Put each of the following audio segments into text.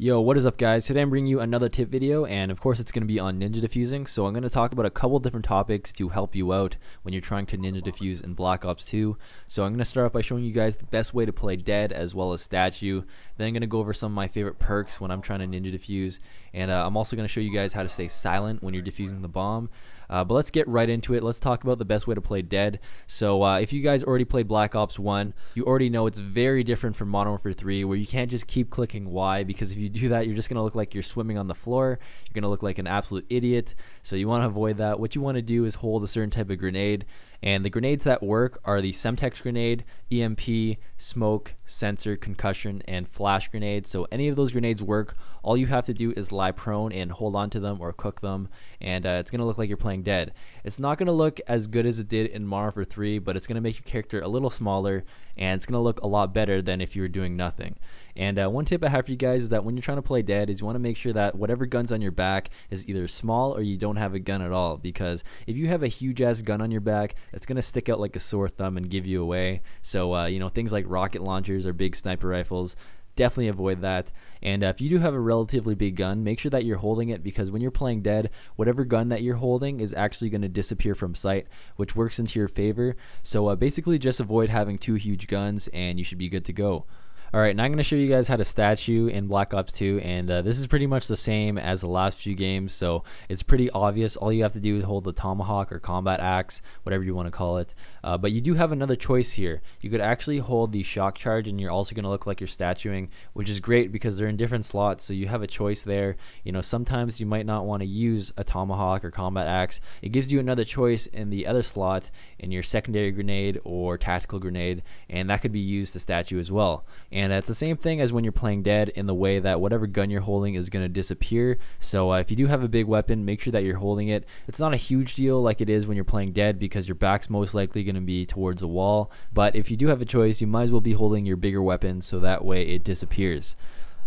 Yo, what is up guys? Today I'm bringing you another tip video, and of course it's going to be on ninja diffusing. So I'm going to talk about a couple different topics to help you out when you're trying to ninja diffuse in Black Ops 2. So I'm going to start off by showing you guys the best way to play dead as well as statue. Then I'm going to go over some of my favorite perks when I'm trying to ninja diffuse, and I'm also going to show you guys how to stay silent when you're defusing the bomb. But let's get right into it. Let's talk about the best way to play dead. So if you guys already played Black Ops 1, you already know it's very different from Modern Warfare 3, where you can't just keep clicking Y, because if you do that, you're just going to look like you're swimming on the floor. You're going to look like an absolute idiot. So you want to avoid that. What you want to do is hold a certain type of grenade. And the grenades that work are the Semtex grenade, EMP, smoke, sensor, concussion, and flash grenade. So any of those grenades work. All you have to do is lie prone and hold on to them or cook them, and it's going to look like you're playing dead. It's not going to look as good as it did in Modern Warfare 3, but it's going to make your character a little smaller, and it's going to look a lot better than if you were doing nothing. And one tip I have for you guys is that when you're trying to play dead is you want to make sure that whatever gun's on your back is either small or you don't have a gun at all, because if you have a huge ass gun on your back, it's going to stick out like a sore thumb and give you away. So you know, things like rocket launchers or big sniper rifles, definitely avoid that. And if you do have a relatively big gun, make sure that you're holding it, because when you're playing dead, whatever gun that you're holding is actually going to disappear from sight, which works into your favor. So basically just avoid having two huge guns and you should be good to go. Alright, now I'm going to show you guys how to statue in Black Ops 2, and this is pretty much the same as the last few games, so it's pretty obvious. All you have to do is hold the tomahawk or combat axe, whatever you want to call it. But you do have another choice here. You could actually hold the shock charge, and you're also going to look like you're statuing, which is great because they're in different slots, so you have a choice there. You know, sometimes you might not want to use a tomahawk or combat axe. It gives you another choice in the other slot in your secondary grenade or tactical grenade, and that could be used to statue as well. And it's the same thing as when you're playing dead, in the way that whatever gun you're holding is going to disappear. So if you do have a big weapon, make sure that you're holding it. It's not a huge deal like it is when you're playing dead, because your back's most likely going to be towards a wall. But if you do have a choice, you might as well be holding your bigger weapon, so that way it disappears.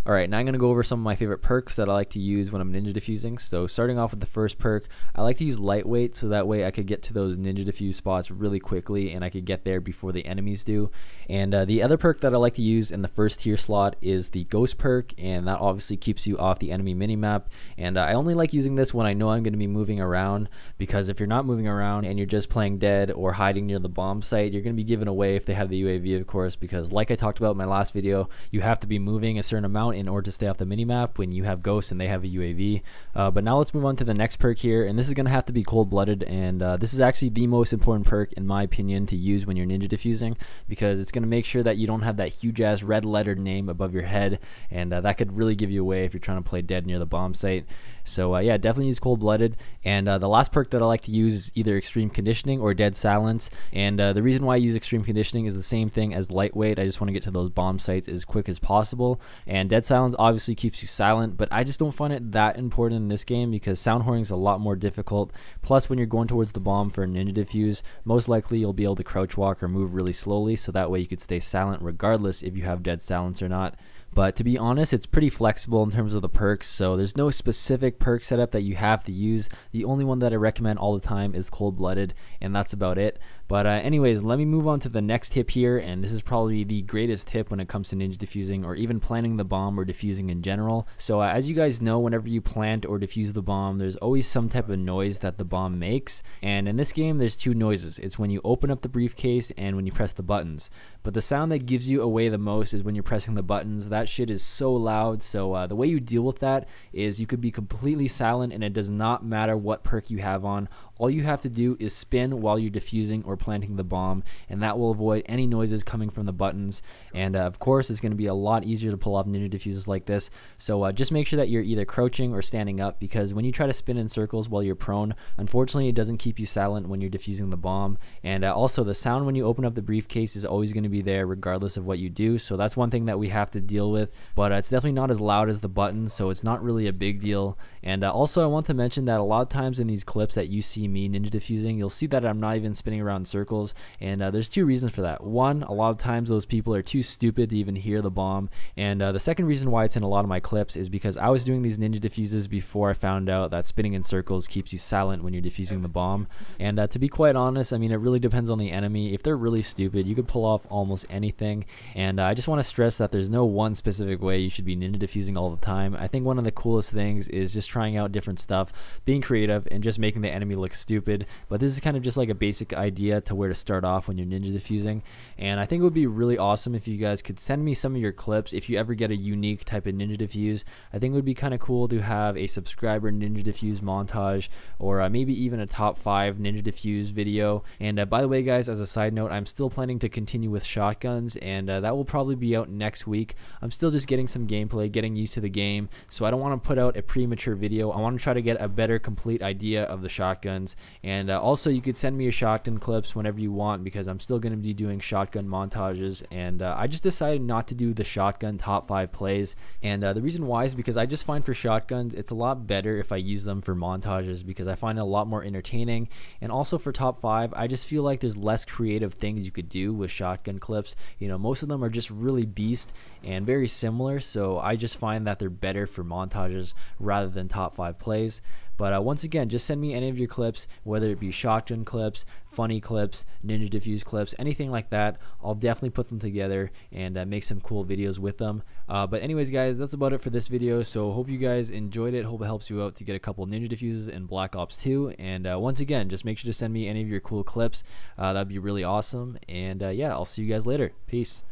Alright, now I'm going to go over some of my favorite perks that I like to use when I'm ninja diffusing. So starting off with the first perk, I like to use lightweight, so that way I could get to those ninja diffuse spots really quickly and I could get there before the enemies do. And the other perk that I like to use in the first tier slot is the ghost perk, and that obviously keeps you off the enemy minimap. And I only like using this when I know I'm going to be moving around, because if you're not moving around and you're just playing dead or hiding near the bomb site, you're going to be given away if they have the UAV, of course, because like I talked about in my last video, you have to be moving a certain amount in order to stay off the minimap when you have ghosts and they have a UAV. But now let's move on to the next perk here, and this is going to have to be cold-blooded, and this is actually the most important perk in my opinion to use when you're ninja diffusing, because it's going to make sure that you don't have that huge ass red lettered name above your head, and that could really give you away if you're trying to play dead near the bomb site. So yeah, definitely use cold-blooded. And the last perk that I like to use is either extreme conditioning or dead silence, and the reason why I use extreme conditioning is the same thing as lightweight. I just want to get to those bomb sites as quick as possible, and dead silence obviously keeps you silent, but I just don't find it that important in this game, because sound whoring is a lot more difficult. Plus, when you're going towards the bomb for a ninja diffuse, most likely you'll be able to crouch walk or move really slowly, so that way you could stay silent regardless if you have dead silence or not. But to be honest, it's pretty flexible in terms of the perks, so there's no specific perk setup that you have to use. The only one that I recommend all the time is cold-blooded, and that's about it. But anyways, let me move on to the next tip here, and this is probably the greatest tip when it comes to ninja diffusing, or even planting the bomb or diffusing in general. So as you guys know, whenever you plant or defuse the bomb, there's always some type of noise that the bomb makes, and in this game there's two noises. It's when you open up the briefcase and when you press the buttons. But the sound that gives you away the most is when you're pressing the buttons. That shit is so loud, so the way you deal with that is you could be completely silent, and it does not matter what perk you have on. All you have to do is spin while you're defusing or planting the bomb, and that will avoid any noises coming from the buttons. And of course, it's going to be a lot easier to pull off ninja diffuses like this. So just make sure that you're either crouching or standing up, because when you try to spin in circles while you're prone, unfortunately it doesn't keep you silent when you're defusing the bomb. And also the sound when you open up the briefcase is always going to be there regardless of what you do, so that's one thing that we have to deal with. But it's definitely not as loud as the buttons, so it's not really a big deal. And also I want to mention that a lot of times in these clips that you see see me ninja diffusing, you'll see that I'm not even spinning around in circles, and there's two reasons for that. One, a lot of times those people are too stupid to even hear the bomb, and the second reason why it's in a lot of my clips is because I was doing these ninja diffuses before I found out that spinning in circles keeps you silent when you're defusing the bomb. And to be quite honest, I mean, it really depends on the enemy. If they're really stupid, you could pull off almost anything, and I just want to stress that there's no one specific way you should be ninja diffusing all the time. I think one of the coolest things is just trying out different stuff, being creative, and just making the enemy look stupid. But this is kind of just like a basic idea to where to start off when you're ninja diffusing, and I think it would be really awesome if you guys could send me some of your clips if you ever get a unique type of ninja diffuse. I think it would be kind of cool to have a subscriber ninja diffuse montage, or maybe even a top 5 ninja diffuse video. And by the way guys, as a side note, I'm still planning to continue with shotguns, and that will probably be out next week. I'm still just getting some gameplay, getting used to the game, so I don't want to put out a premature video. I want to try to get a better complete idea of the shotguns. And also you could send me your shotgun clips whenever you want, because I'm still going to be doing shotgun montages, and I just decided not to do the shotgun top 5 plays. And the reason why is because I just find for shotguns it's a lot better if I use them for montages, because I find it a lot more entertaining. And also for top 5, I just feel like there's less creative things you could do with shotgun clips. You know, most of them are just really beast and very similar, so I just find that they're better for montages rather than top 5 plays. But once again, just send me any of your clips, whether it be shotgun clips, funny clips, ninja diffuse clips, anything like that. I'll definitely put them together and make some cool videos with them. But anyways guys, that's about it for this video. So hope you guys enjoyed it. Hope it helps you out to get a couple ninja diffuses in Black Ops 2. And once again, just make sure to send me any of your cool clips. That'd be really awesome. And yeah, I'll see you guys later. Peace.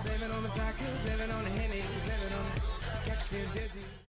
Blame it on the vodka, blame it on the Henny, blame it on the catch me dizzy.